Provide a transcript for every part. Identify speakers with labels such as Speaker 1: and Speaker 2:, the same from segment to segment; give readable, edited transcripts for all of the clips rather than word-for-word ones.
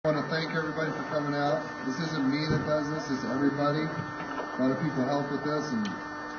Speaker 1: I want to thank everybody for coming out. This isn't me that does this, it's everybody. A lot of people help with this, and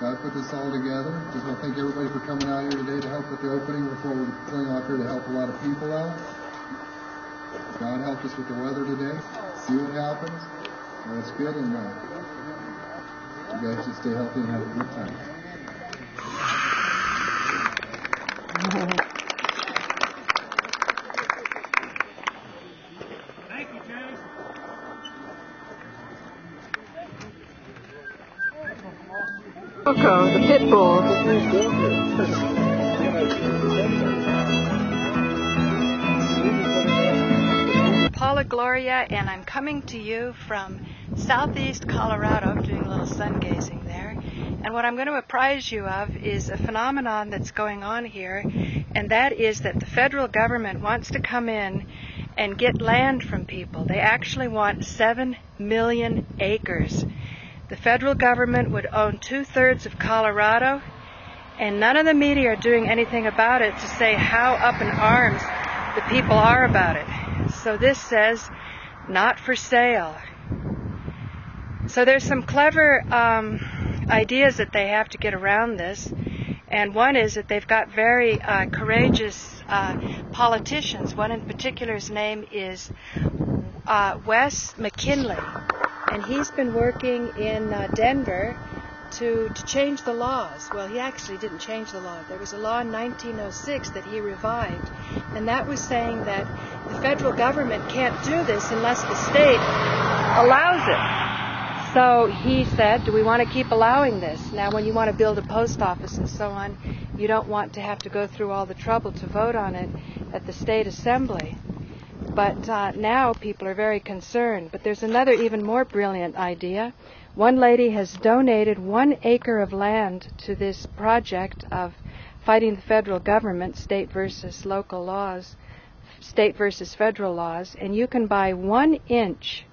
Speaker 1: God put this all together. Just want to thank everybody for coming out here today to help with the opening before we're going off here to help a lot of people out. God helped us with the weather today. See what happens. Well, it's good, and you guys should stay healthy and have a good time.
Speaker 2: Thank you, Jay.
Speaker 3: Coco, the pit bull.
Speaker 4: Paula Gloria, and I'm coming to you from southeast Colorado, doing a little sun gazing there. And what I'm going to apprise you of is a phenomenon that's going on here, and that is that the federal government wants to come in and get land from people. They actually want 7 million acres. The federal government would own 2/3 of Colorado, and none of the media are doing anything about it to say how up in arms the people are about it. So this says, not for sale. So there's some clever ideas that they have to get around this, and one is that they've got very courageous politicians. One in particular's name is Wes McKinley, and he's been working in Denver to change the laws. Well, he actually didn't change the law. There was a law in 1906 that he revived, and that was saying that the federal government can't do this unless the state allows it. So he said, do we want to keep allowing this? Now, when you want to build a post office and so on, you don't want to have to go through all the trouble to vote on it at the state assembly. But now people are very concerned. But there's another even more brilliant idea. One lady has donated 1 acre of land to this project of fighting the federal government, state versus local laws, state versus federal laws, and you can buy 1 inch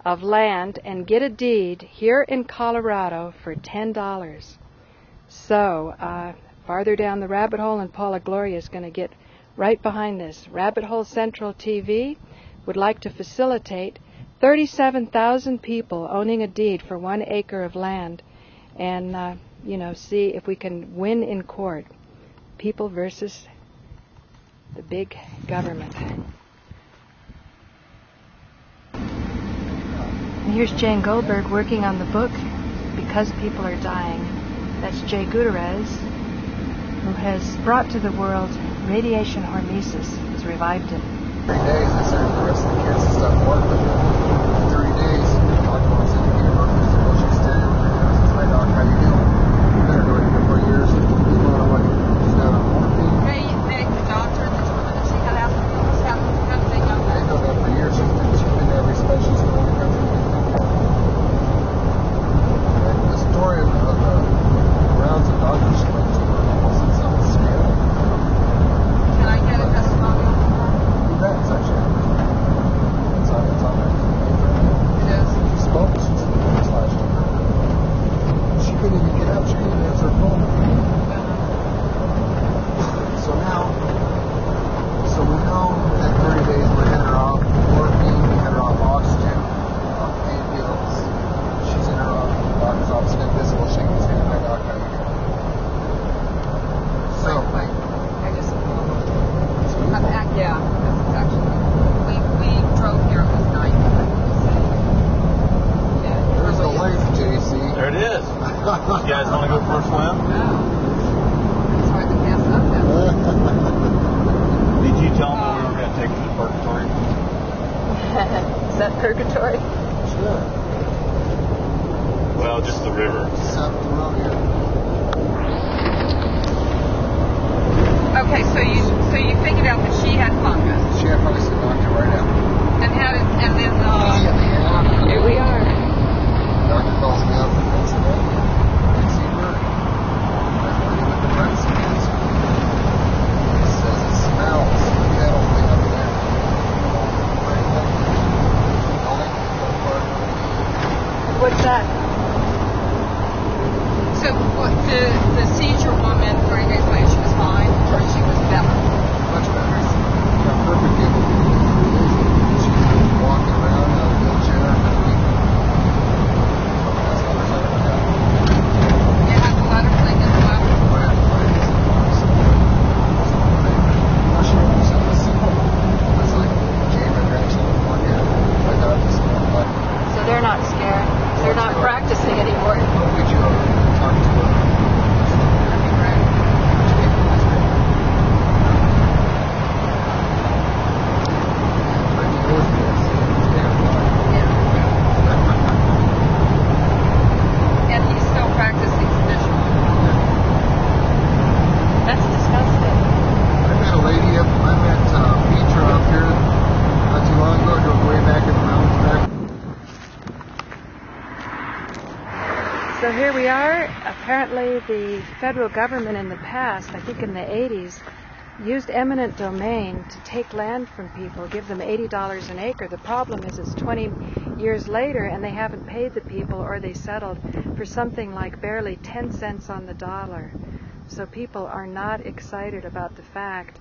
Speaker 4: of land and get a deed here in Colorado for $10. So farther down the rabbit hole, and Paula Gloria is going to get right behind this. Rabbit Hole Central TV would like to facilitate 37,000 people owning a deed for 1 acre of land, and see if we can win in court. People versus the big government. And here's Jane Goldberg working on the book Because People Are Dying. That's Jay Gutierrez, who has brought to the world radiation hormesis, has revived it.
Speaker 1: 3 days, I started the rest of the kids and stuff working. 30 days, Dr. wants to get her physical. She's standing there. She says, "Hi, Doc, how you doing? You've been doing it for years. You don't know what she's done on morphine."
Speaker 3: Hey, the doctor that told her that she had alcohol, how did they know
Speaker 1: They
Speaker 3: that?
Speaker 1: know that for years. She's been to every specialist in the country. The story of the rounds of doctors she went to were almost in some scale.
Speaker 3: Can I get a testimonial?
Speaker 1: That's actually it's on it.
Speaker 3: It is.
Speaker 1: She spoke. She's last year. She couldn't even get up. She couldn't even answer her phone. So we know that 30 days we had her off morphine, we had her off oxygen, off pain pills. She's in her doctor's office and invisible, shaking his hand. "My doc, how you doing?" So,
Speaker 3: Wait. I just. Yeah, that's actually. We drove here. It was night. Yeah.
Speaker 1: there's the lake, JC.
Speaker 2: There it is. You guys want to go for a swim?
Speaker 3: That's why the gas up there.
Speaker 2: Did you tell them we were going to take you to purgatory?
Speaker 4: Is that purgatory?
Speaker 1: Sure.
Speaker 2: Well, just the river.
Speaker 1: Just up the road here.
Speaker 3: Okay, so you figured out that she had fungus,
Speaker 1: She had probably said doctor right out.
Speaker 3: and then
Speaker 1: Yeah.
Speaker 4: Here we are.
Speaker 1: Doctor calls me up and said, "Hey, I see her. I'm working with the breast cancer." He says it smells. That old thing up there.
Speaker 4: What's that?
Speaker 3: So what, the seizure woman 3 days later, she was fine, or she was better?
Speaker 1: Much better. Got perfect. She
Speaker 4: So here we are. Apparently the federal government in the past, I think in the 80s, used eminent domain to take land from people, give them $80 an acre. The problem is it's 20 years later and they haven't paid the people, or they settled for something like barely 10 cents on the dollar. So people are not excited about the fact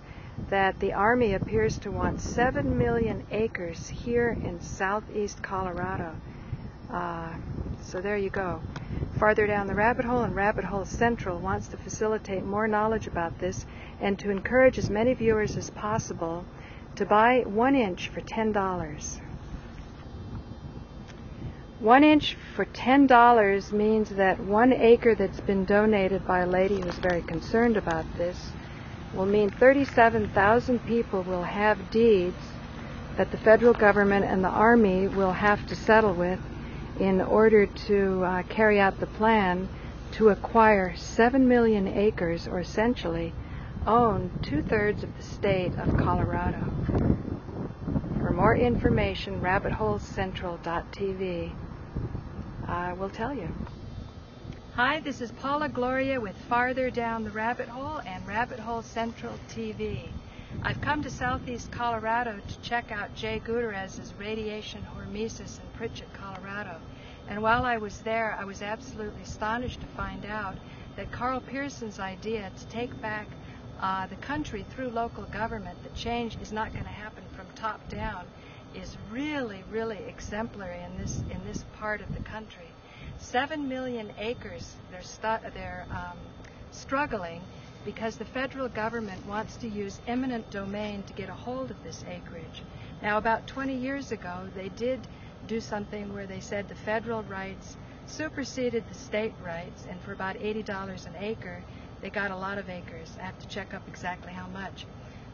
Speaker 4: that the Army appears to want 7 million acres here in southeast Colorado. So there you go. Farther down the rabbit hole, and Rabbit Hole Central wants to facilitate more knowledge about this and to encourage as many viewers as possible to buy 1 inch for $10. 1 inch for $10 means that 1 acre that's been donated by a lady who's very concerned about this will mean 37,000 people will have deeds that the federal government and the Army will have to settle with in order to carry out the plan to acquire 7 million acres, or essentially own 2/3 of the state of Colorado. For more information, rabbitholecentral.tv will tell you. Hi, this is Paula Gloria with Farther Down the Rabbit Hole and Rabbit Hole Central TV. I've come to southeast Colorado to check out Jay Gutierrez's radiation hormesis in Pritchett, Colorado. And while I was there, I was absolutely astonished to find out that Carl Pearson's idea to take back the country through local government, that change is not going to happen from top down, is really, really exemplary in this part of the country. 7 million acres, they're struggling because the federal government wants to use eminent domain to get a hold of this acreage. Now, about 20 years ago, they did do something where they said the federal rights superseded the state rights, and for about $80 an acre, they got a lot of acres. I have to check up exactly how much.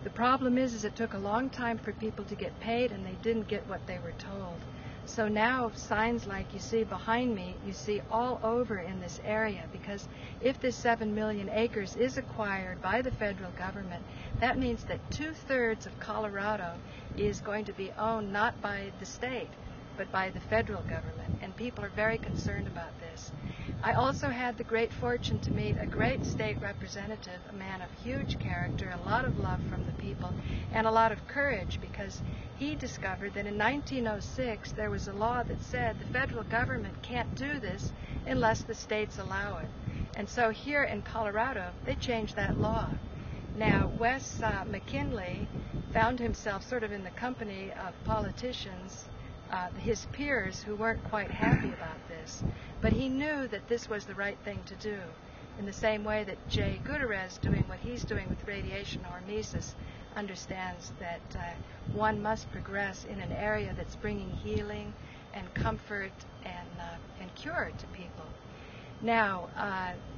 Speaker 4: The problem is it took a long time for people to get paid, and they didn't get what they were told. So now signs like you see behind me, you see all over in this area, because if this 7 million acres is acquired by the federal government, that means that 2/3 of Colorado is going to be owned not by the state, but by the federal government, and people are very concerned about this. I also had the great fortune to meet a great state representative, a man of huge character, a lot of love from the people, and a lot of courage, because he discovered that in 1906 there was a law that said the federal government can't do this unless the states allow it. And so here in Colorado, they changed that law. Now, Wes McKinley found himself sort of in the company of politicians, his peers, who weren't quite happy about this. But he knew that this was the right thing to do, in the same way that Jay Gutierrez, doing what he's doing with radiation hormesis, understands that one must progress in an area that's bringing healing and comfort and cure to people. Now,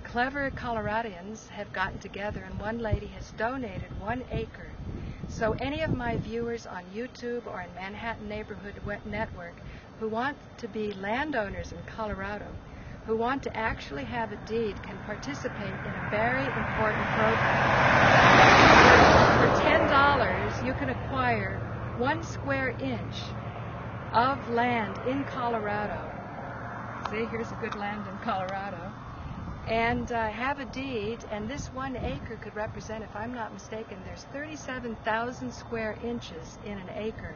Speaker 4: clever Coloradians have gotten together, and one lady has donated 1 acre. So any of my viewers on YouTube or in Manhattan Neighborhood Network who want to be landowners in Colorado, who want to actually have a deed, can participate in a very important program. For $10, you can acquire 1 square inch of land in Colorado. See, here's a good land in Colorado. And have a deed, and this 1 acre could represent, if I'm not mistaken, there's 37,000 square inches in an acre.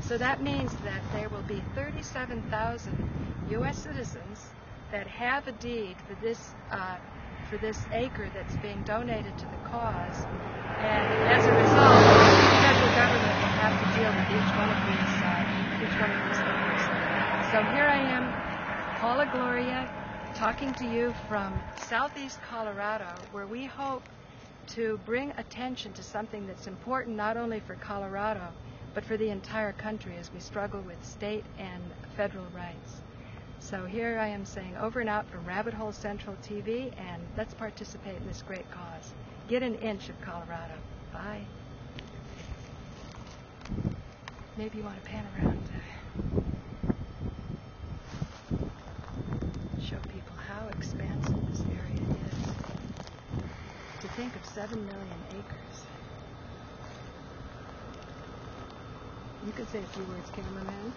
Speaker 4: So that means that there will be 37,000 U.S. citizens that have a deed for this acre that's being donated to the cause, and as a result, the federal government will have to deal with each one of these owners. So here I am, Paula Gloria, talking to you from southeast Colorado, where we hope to bring attention to something that's important not only for Colorado, but for the entire country as we struggle with state and federal rights. So here I am saying over and out from Rabbit Hole Central TV, and let's participate in this great cause. Get an inch of Colorado. Bye. Maybe you want to pan around. Show people how expansive this area is. To think of 7 million acres. You could say a few words, cameraman.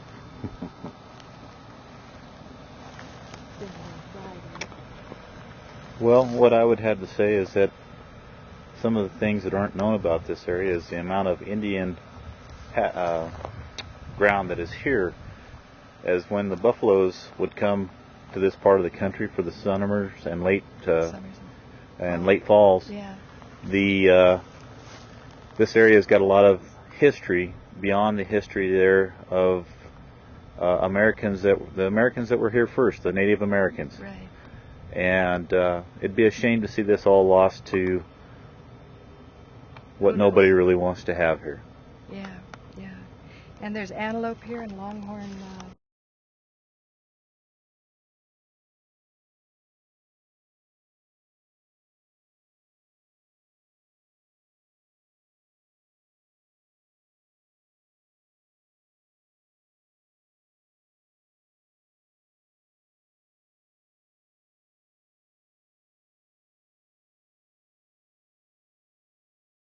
Speaker 2: Well, what I would have to say is that some of the things that aren't known about this area is the amount of Indian ground that is here. As when the buffaloes would come to this part of the country for the summers and late falls,
Speaker 4: Yeah.
Speaker 2: This area has got a lot of history beyond the history there of the Americans that were here first, the Native Americans.
Speaker 4: Right.
Speaker 2: And it'd be a shame to see this all lost to what
Speaker 4: Who knows?
Speaker 2: nobody really wants to have here.
Speaker 4: Yeah, yeah. And there's antelope here and longhorn